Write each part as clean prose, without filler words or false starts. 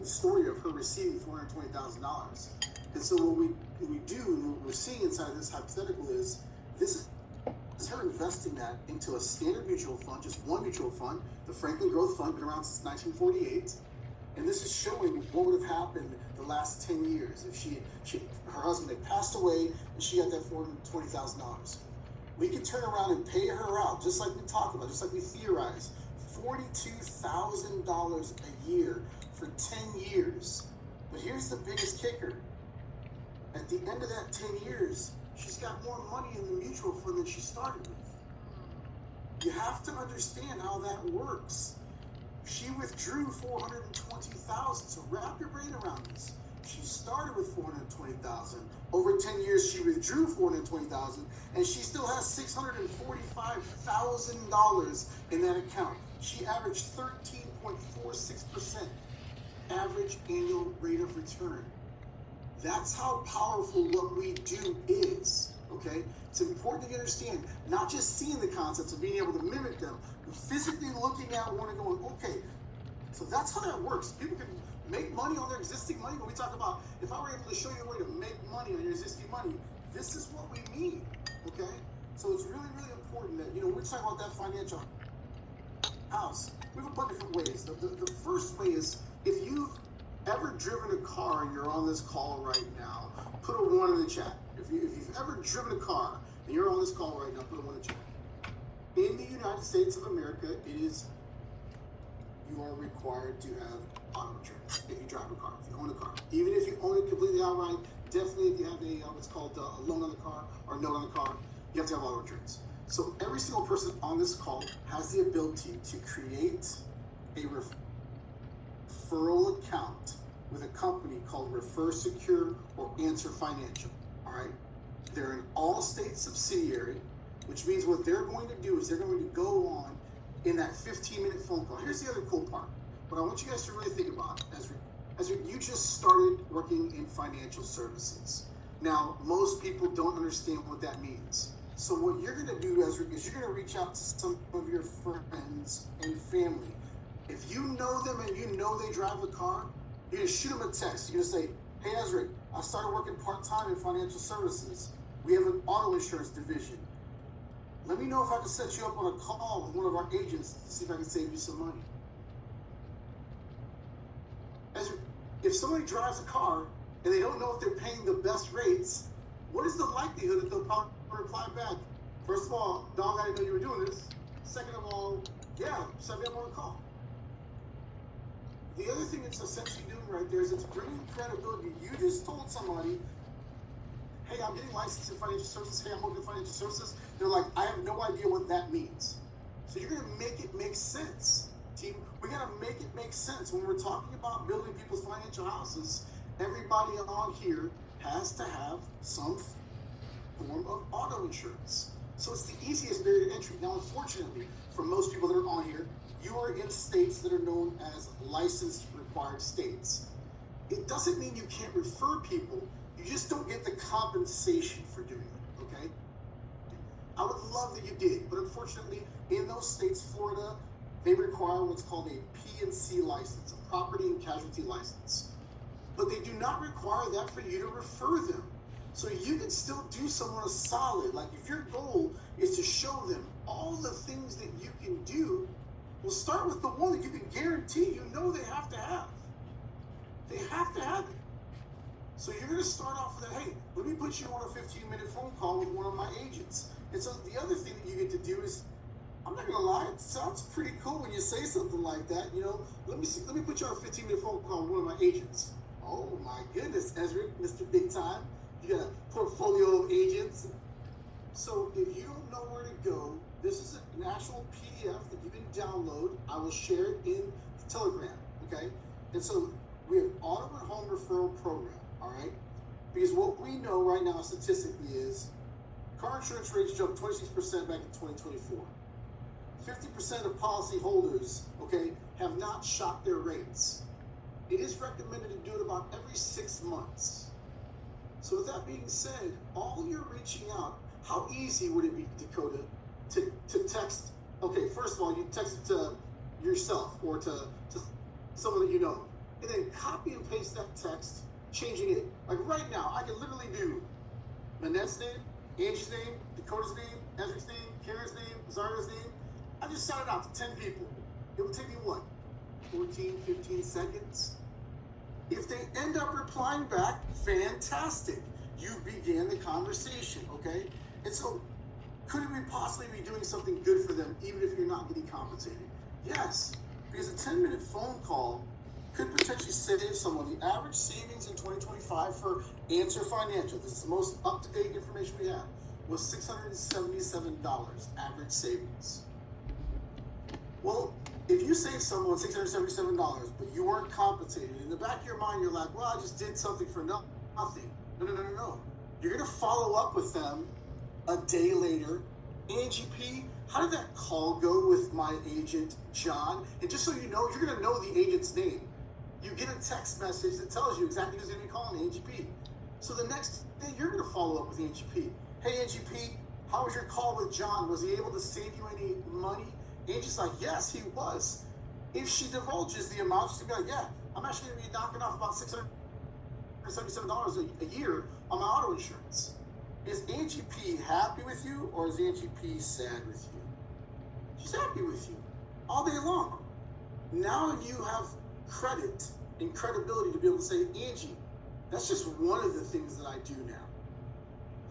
the story of her receiving $420,000. And so what we do, and what we're seeing inside of this hypothetical is this is her investing that into a standard mutual fund, just one mutual fund, the Franklin Growth Fund, been around since 1948. And this is showing what would have happened the last 10 years if her husband had passed away and she got that $420,000. We could turn around and pay her out, just like we talked about, just like we theorized, $42,000 a year for 10 years. But here's the biggest kicker. At the end of that 10 years, she's got more money in the mutual fund than she started with. You have to understand how that works. She withdrew $420,000. So wrap your brain around this. She started with $420,000. Over 10 years, she withdrew $420,000, and she still has $645,000 in that account. She averaged 13.46% average annual rate of return. That's how powerful what we do is, okay? It's important to understand, not just seeing the concepts and being able to mimic them, but physically looking at one and going, okay, so that's how that works. People can make money on their existing money. When we talk about, if I were able to show you a way to make money on your existing money, this is what we mean, okay? So it's really, really important that, we're talking about that financial house. We have a bunch of different ways. The first way is, if you've ever driven a car and you're on this call right now, put a 1 in the chat. If you've ever driven a car and you're on this call right now, put a 1 in the chat. In the United States of America, you are required to have auto insurance if you drive a car, if you own a car. Even if you own it completely outright, definitely if you have what's called a loan on the car or a note on the car, you have to have auto insurance. So every single person on this call has the ability to create a referral account with a company called Refer Secure or Answer Financial, all right? They're an all-state subsidiary, which means what they're going to do is they're going to go on in that 15-minute phone call. Here's the other cool part. What I want you guys to really think about, Ezra, you just started working in financial services. Now, most people don't understand what that means. So what you're going to do, Ezra, is you're going to reach out to some of your friends and family. If you know them and you know they drive a car, you're going to shoot them a text. You're going to say, hey, Ezra, I started working part-time in financial services. We have an auto insurance division. Let me know if I can set you up on a call with one of our agents to see if I can save you some money. Ezra, if somebody drives a car and they don't know if they're paying the best rates, what is the likelihood that they'll probably reply back? First of all, dog, I didn't know you were doing this. Second of all, yeah, set me up on a call. The other thing it's essentially doing right there is it's bringing credibility. You just told somebody, hey, I'm getting licensed in financial services. Hey, I'm working in financial services. They're like, I have no idea what that means. So you're going to make it make sense, team. We got to make it make sense. When we're talking about building people's financial houses, everybody on here has to have some form of auto insurance. So it's the easiest barrier to entry. Now, unfortunately, for most people that are on here, you are in states that are known as licensed required states. It doesn't mean you can't refer people. You just don't get the compensation for doing it, okay? I would love that you did, but unfortunately, in those states, Florida, they require what's called a P&C license, a property and casualty license. But they do not require that for you to refer them. So you can still do someone a solid. Like if your goal is to show them all the things that you can do, well, start with the one that you can guarantee you know they have to have. They have to have it. So you're going to start off with that, hey, let me put you on a 15-minute phone call with one of my agents. And so the other thing that you get to do is, I'm not going to lie, it sounds pretty cool when you say something like that. Let me put you on a 15-minute phone call with one of my agents. Oh my goodness, Ezra, Mr. Big Time. You got a portfolio of agents. So if you don't know where to go, this is an actual PDF that you can download. I will share it in Telegram, okay? And so we have auto and home referral program, all right? Because what we know right now statistically is car insurance rates jumped 26% back in 2024. 50% of policy holders, okay, have not shopped their rates. It is recommended to do it about every 6 months. So with that being said, all you're reaching out, how easy would it be, Dakota, to text? Okay, first of all, you text it to yourself or to someone that you know. and then copy and paste that text, changing it. Like right now, I can literally do Manette's name, Angie's name, Dakota's name, Ezra's name, Karen's name, Zaria's name. I just sent it out to 10 people. It would take me what? 14, 15 seconds? If they end up replying back, fantastic. You began the conversation, okay? And so, could we possibly be doing something good for them even if you're not getting compensated? Yes, because a 10-minute phone call could potentially save someone. The average savings in 2025 for Answer Financial, this is the most up-to-date information we have, was $677 average savings. Well, if you save someone $677, but you weren't compensated, in the back of your mind, you're like, well, I just did something for nothing. No. You're going to follow up with them a day later. Angie P., how did that call go with my agent, John? And just so you know, you're going to know the agent's name. You get a text message that tells you exactly who's going to be calling Angie P. So the next day, you're going to follow up with Angie P. Hey, Angie P., how was your call with John? Was he able to save you any money? Angie's like, yes, he was. If she divulges the amount, she's going to be like, yeah, I'm actually going to be knocking off about $677 a year on my auto insurance. Is Angie P happy with you, or is Angie P sad with you? She's happy with you all day long. Now you have credit and credibility to be able to say, Angie, that's just one of the things that I do now.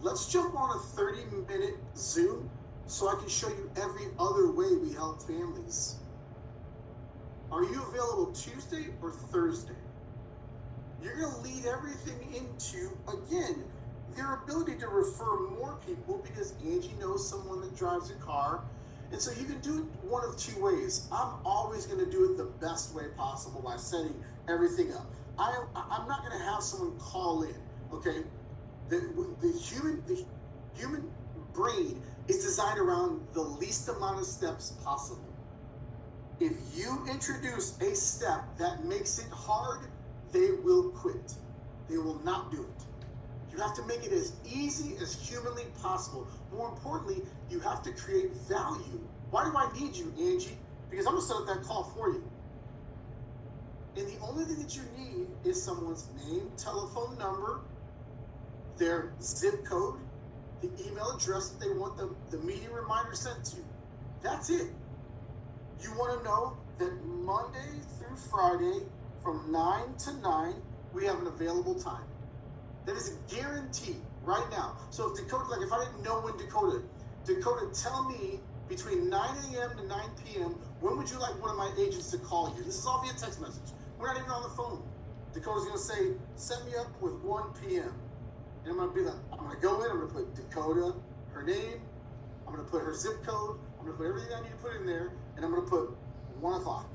Let's jump on a 30-minute Zoom so I can show you every other way we help families. Are you available Tuesday or Thursday? You're going to lead everything into, again, their ability to refer more people because Angie knows someone that drives a car. And so you can do it one of two ways. I'm always going to do it the best way possible by setting everything up. I'm not going to have someone call in, okay? The human brain is designed around the least amount of steps possible. If you introduce a step that makes it hard, they will quit. They will not do it. You have to make it as easy as humanly possible. More importantly, you have to create value. Why do I need you, Angie? Because I'm going to set up that call for you. And the only thing that you need is someone's name, telephone number, their zip code, the email address that they want the meeting reminder sent to. That's it. You want to know that Monday through Friday from 9 to 9, we have an available time. That is a guarantee right now. So if Dakota, like if I didn't know when Dakota, tell me between 9 a.m. to 9 p.m., when would you like one of my agents to call you? This is all via text message. We're not even on the phone. Dakota's going to say, set me up with 1 p.m. And I'm going to be like, I'm going to go in, I'm going to put Dakota, her name, I'm going to put her zip code, I'm going to put everything I need to put in there, and I'm going to put 1 o'clock.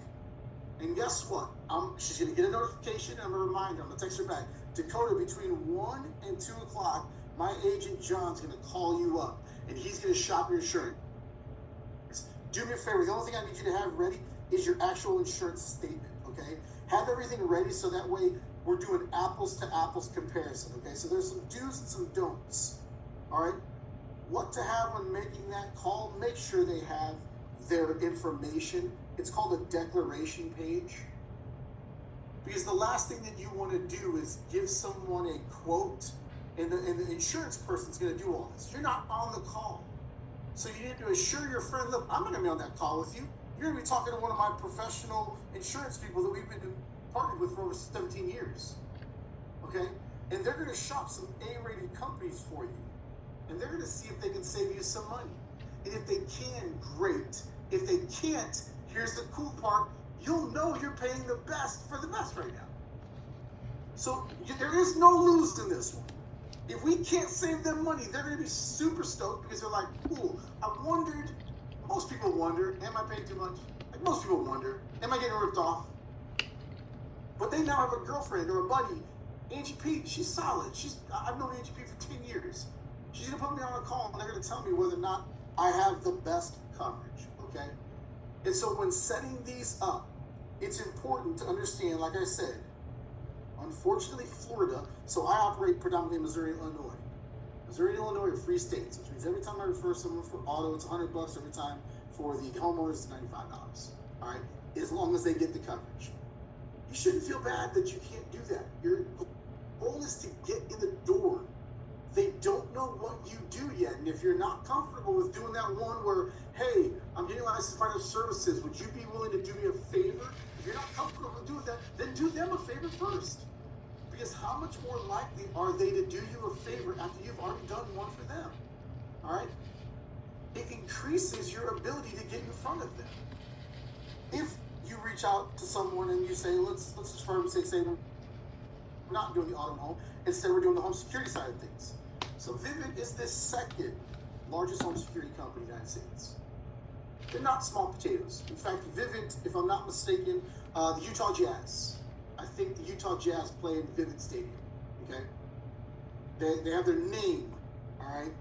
And guess what? She's going to get a notification, and I'm going to remind her, I'm going to text her back. Dakota, between 1 and 2 o'clock, my agent John's going to call you up, and he's going to shop your insurance. Do me a favor, the only thing I need you to have ready is your actual insurance statement, okay? Have everything ready so that way we're doing apples to apples comparison, okay? So there's some do's and some don'ts, all right? What to have when making that call, make sure they have their information. It's called a declaration page. Because the last thing that you want to do is give someone a quote, and the insurance person's going to do all this. You're not on the call. So you need to assure your friend, look, I'm going to be on that call with you. You're going to be talking to one of my professional insurance people that we've been partnered with for over 17 years. Okay? And they're going to shop some A-rated companies for you. And they're going to see if they can save you some money. And if they can, great. If they can't, here's the cool part. You'll know you're paying the best for the best right now. So there is no lose in this one. If we can't save them money, they're going to be super stoked because they're like, cool, I wondered, most people wonder, am I paying too much? Like most people wonder, am I getting ripped off? But they now have a girlfriend or a buddy, Angie P, she's solid. I've known Angie P for 10 years. She's going to put me on a call and they're going to tell me whether or not I have the best coverage, okay? And so when setting these up, it's important to understand, like I said, unfortunately, Florida, so I operate predominantly in Missouri and Illinois. Missouri and Illinois are free states, which means every time I refer someone for auto, it's $100. Every time for the homeowners, it's $95. All right, as long as they get the coverage. You shouldn't feel bad that you can't do that. Your goal is to get in the door. They don't know what you do yet. And if you're not comfortable with doing that one where, hey, I'm getting licensed financial services, would you be willing to do me a favor? If you're not comfortable with doing that, then do them a favor first. Because how much more likely are they to do you a favor after you've already done one for them? All right? It increases your ability to get in front of them. If you reach out to someone and you say, let's just for argument's sake, say we're not doing the auto and home, instead we're doing the home security side of things. So Vivint is the second largest home security company in the United States. They're not small potatoes. In fact, Vivint, if I'm not mistaken, the Utah Jazz. I think the Utah Jazz play in Vivint Stadium. Okay, they have their name. All right,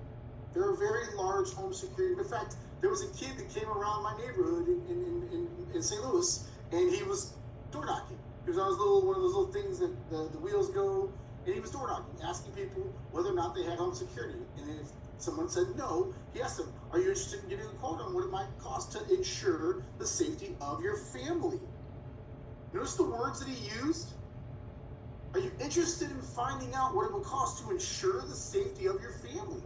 they're a very large home security. In fact, there was a kid that came around my neighborhood in St. Louis, and he was door knocking. He was on his one of those little things that the wheels go, and he was door knocking, asking people whether or not they had home security. And if someone said no, he asked them, "Are you interested in getting a quote on what it might cost to ensure the safety of your family?" Notice the words that he used. Are you interested in finding out what it would cost to ensure the safety of your family?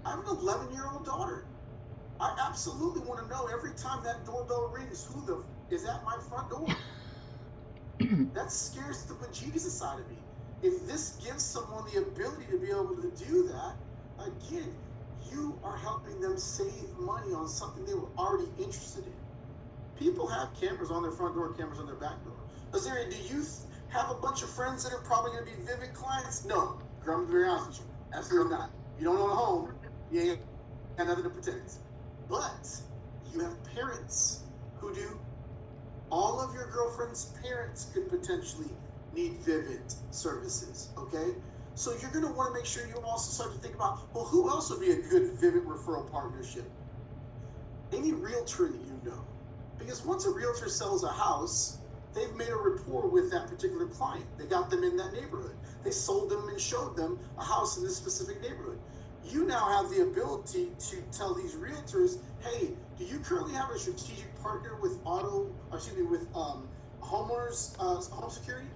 I have an 11-year-old daughter. I absolutely want to know every time that doorbell rings who is at my front door. That scares the bejesus out of me. If this gives someone the ability to be able to do that, again, you are helping them save money on something they were already interested in. People have cameras on their front door, cameras on their back door. Azaria, do you have a bunch of friends that are probably going to be Vivint clients? No. I'm going to be honest with you. Absolutely not. You don't own a home, you ain't got nothing to protect. But you have parents who do. All of your girlfriend's parents could potentially need Vivint services, okay? So you're going to want to make sure you also start to think about, well, who else would be a good Vivint referral partnership? Any realtor that you know. Because once a realtor sells a house, they've made a rapport with that particular client. They got them in that neighborhood. They sold them and showed them a house in this specific neighborhood. You now have the ability to tell these realtors, hey, do you currently have a strategic partner with homeowners home security?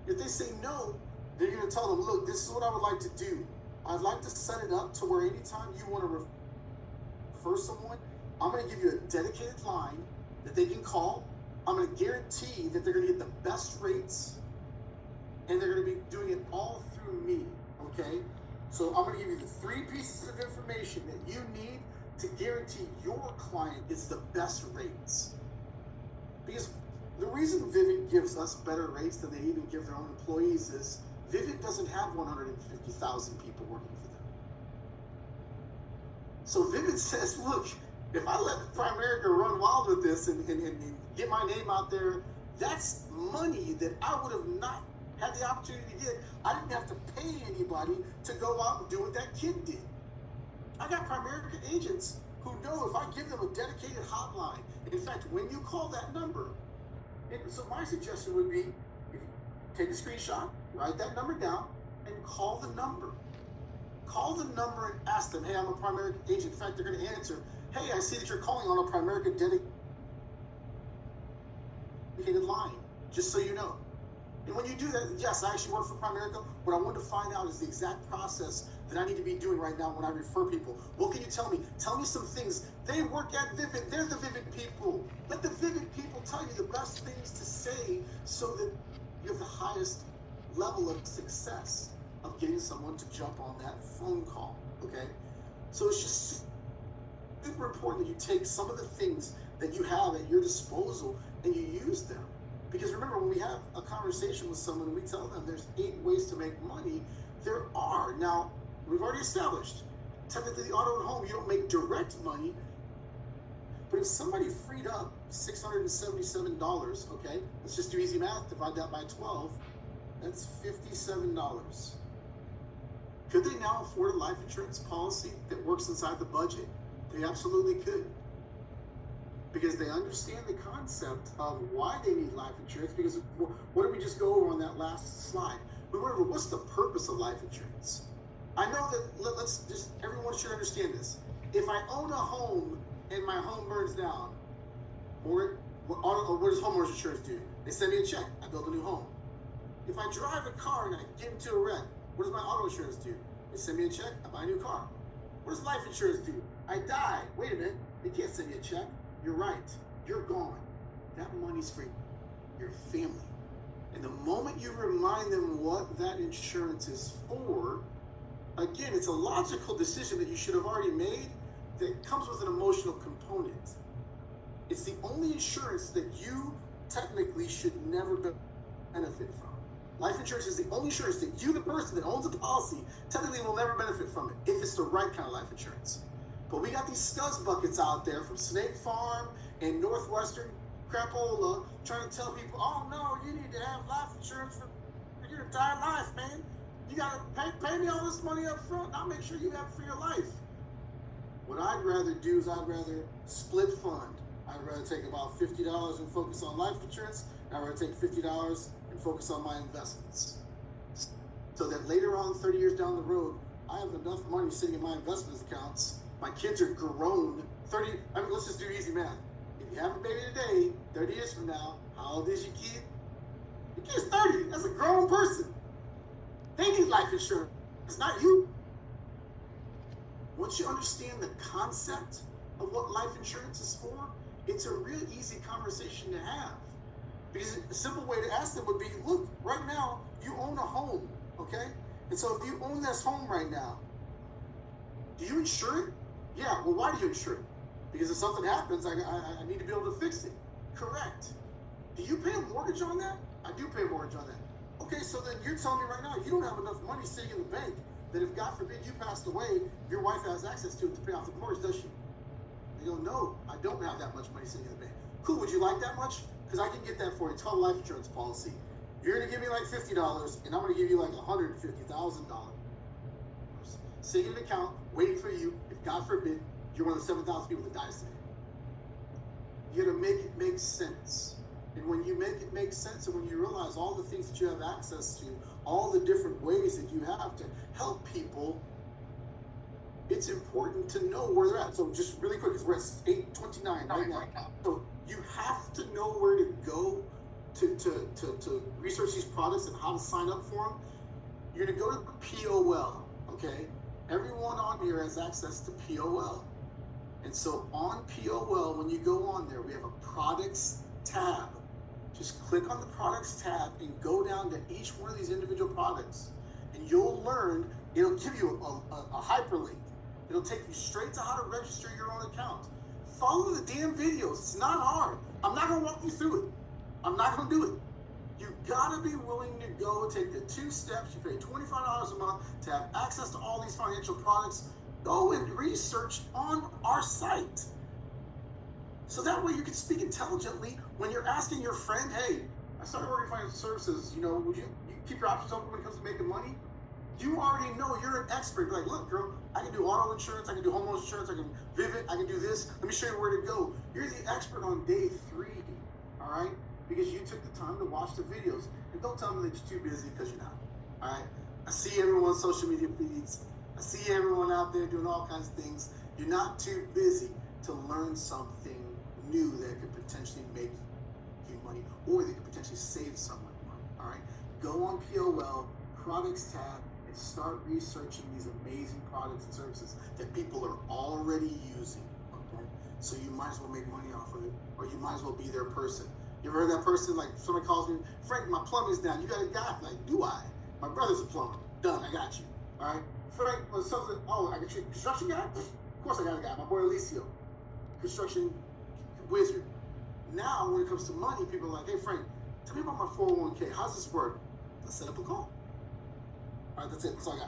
If they say no, then you're going to tell them, look, this is what I would like to do. I'd like to set it up to where anytime you want to refer someone, I'm going to give you a dedicated line that they can call. I'm going to guarantee that they're going to get the best rates, and they're going to be doing it all through me, okay? So I'm going to give you the 3 pieces of information that you need to guarantee your client gets the best rates. Because the reason Vivint gives us better rates than they even give their own employees is Vivint doesn't have 150,000 people working for them. So Vivint says, look, if I let Primerica run wild with this and get my name out there, that's money that I would have not had the opportunity to get. I didn't have to pay anybody to go out and do what that kid did. I got Primerica agents who know if I give them a dedicated hotline, in fact, when you call that number, so my suggestion would be, if you take a screenshot, write that number down, and call the number. Call the number and ask them, hey, I'm a Primerica agent. In fact, they're going to answer, hey, I see that you're calling on a Primerica dedicated line, just so you know. And when you do that, yes, I actually work for Primerica. What I want to find out is the exact process that I need to be doing right now when I refer people. What can you tell me? Tell me some things. They work at Vivint. They're the Vivint people. Let the Vivint people tell you the best things to say so that you have the highest level of success of getting someone to jump on that phone call, okay? So it's just super important that you take some of the things that you have at your disposal and you use them. Because remember, when we have a conversation with someone and we tell them there's 8 ways to make money, there are. Now, we've already established, technically the auto and home, you don't make direct money, but if somebody freed up $677, okay, let's just do easy math, divide that by 12, that's $57. Could they now afford a life insurance policy that works inside the budget? They absolutely could. Because they understand the concept of why they need life insurance. Because what did we just go over on that last slide? We went over what's the purpose of life insurance. I know that, let's just, everyone should understand this. If I own a home and my home burns down, what does homeowners insurance do? They send me a check. I build a new home. If I drive a car and I get into a wreck, what does my auto insurance do? They send me a check. I buy a new car. What does life insurance do? I die. Wait a minute. They can't send me a check. You're right. You're gone. That money's for your family. And the moment you remind them what that insurance is for, again, it's a logical decision that you should have already made that comes with an emotional component. It's the only insurance that you technically should never benefit from. Life insurance is the only insurance that you, the person that owns the policy, technically will never benefit from it if it's the right kind of life insurance. But we got these scuzz buckets out there from State Farm and Northwestern crapola trying to tell people, oh no, you need to have life insurance for your entire life, man. You gotta pay me all this money up front, and I'll make sure you have it for your life. What I'd rather do is I'd rather split fund. I'd rather take about $50 and focus on life insurance, and I'd rather take $50 and focus on my investments. So that later on, 30 years down the road, I have enough money sitting in my investment accounts. My kids are grown. Let's just do easy math. If you have a baby today, 30 years from now, how old is your kid? Your kid's 30. That's a grown person. They need life insurance. It's not you. Once you understand the concept of what life insurance is for, it's a real easy conversation to have. Because a simple way to ask them would be, look, right now, you own a home, okay? And so if you own this home right now, do you insure it? Yeah, well, why do you insure it? Because if something happens, I need to be able to fix it. Correct. Do you pay a mortgage on that? I do pay a mortgage on that. Okay, so then you're telling me right now you don't have enough money sitting in the bank that if God forbid you passed away, your wife has access to it to pay off the mortgage, does she? They go, no, I don't have that much money sitting in the bank. Cool, would you like that much? Because I can get that for a total life insurance policy. You're going to give me like $50, and I'm going to give you like $150,000. Sitting in an account, waiting for you, if God forbid, you're one of the 7,000 people that dies today. You got to make it make sense. And when you make it make sense, and when you realize all the things that you have access to, all the different ways that you have to help people, it's important to know where they're at. So just really quick, because we're at 8:29 right now. So you have to know where to go to research these products and how to sign up for them. You're going to go to POL, okay? Everyone on here has access to POL. And so on POL, when you go on there, we have a products tab. Just click on the products tab and go down to each one of these individual products. And you'll learn, it'll give you a hyperlink. It'll take you straight to how to register your own account. Follow the damn videos. It's not hard. I'm not going to walk you through it. I'm not going to do it. You got to be willing to go take the 2 steps. You pay $25 a month to have access to all these financial products. Go and research on our site. So that way you can speak intelligently when you're asking your friend, hey, I started working in financial services, would you keep your options open when it comes to making money? You already know you're an expert. You're like, look, girl, I can do auto insurance, I can do homeowners insurance, I can Vivid, I can do this. Let me show you where to go. You're the expert on day 3, all right? Because you took the time to watch the videos. And don't tell me that you're too busy, because you're not, all right? I see everyone on social media feeds. I see everyone out there doing all kinds of things. You're not too busy to learn something new that could potentially make you money, or that could potentially save someone money, all right? Go on POL, products tab, and start researching these amazing products and services that people are already using, okay? So you might as well make money off of it, or you might as well be their person. You ever heard that person, like somebody calls me, Frank, my plumbing's down, you got a guy? Like, do I? My brother's a plumber. Done, I got you, all right? Frank, or something, I got you, construction guy? Of course I got a guy, my boy Alicio, construction wizard. Now, when it comes to money, people are like, hey, Frank, tell me about my 401k. How's this work? Let's set up a call. All right, that's it. That's all I got.